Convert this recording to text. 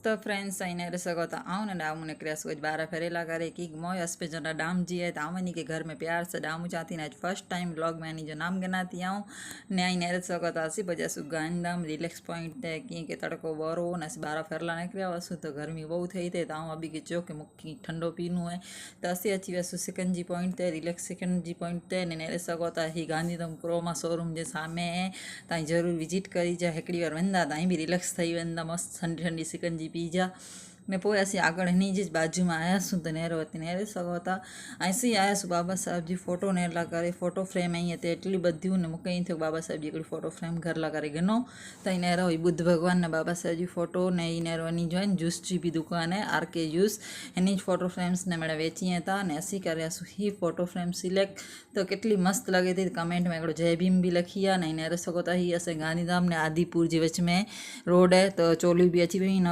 तो फ्रेंड्स अने रसगो तो आऊँ ने डामू ने क्रिया सोच 12 फेरेला करे कि मोय अस्पे जना डाम जी है तो आवनी के घर में प्यार से डामू चाहती ने आज फर्स्ट टाइम ब्लॉग में जो नाम गनाती आऊँ ने आई ने रसगो तो हसी बजा सु गांधम रिलैक्स पॉइंट है कि तड़को बरो ने 12 फेरला निकलिया वसु तो गर्मी बहुत थी थे तो आऊँ अभी के चो के मुक्की ठंडो पीनू है तो असी अची वसु सिकंजी पॉइंट थे रिलैक्स सिकंजी पॉइंट थे ने रसगो तो ही गांधीधाम क्रोमा शोरूम जे सामे है ताई जरूर विजिट करी जा हेकड़ी वार वंदा ताई भी रिलैक्स थी वंदा मस्त ठंडी ठंडी सिकंजी पी जा मैं पोइ असीं आगळ हिन जी बाजू में आयासीं तो नेहरवती नेहरे सघो था ऐसी आयासीं बाबा साहब जी फोटो नेरला करे फोटो फ्रेम आई ते एटली बधियूं ने मूंखे ईअं थियो बाबा साहब जी हिकिड़ी फोटो फ्रेम घर ला करे गिनो त ही नेहरो हुई बुद्ध भगवान ने बाबा साहब जी फोटो ने ही नेहरो वञी जो जूस जी भी दुकान है आर के जूस हिन फोटो फ्रेम्स ने मैंने वेची था ने असीं करासीं ही फोटो फ्रेम सिलेक्ट तो केटली मस्त लगे थी कमेंट में हिकिड़ो जय भीम भी लखी आहे ने नेहरे सघो था ही असां गांधीधाम ने आदिपुर जे विच में रोड है तो चोली भी अची वई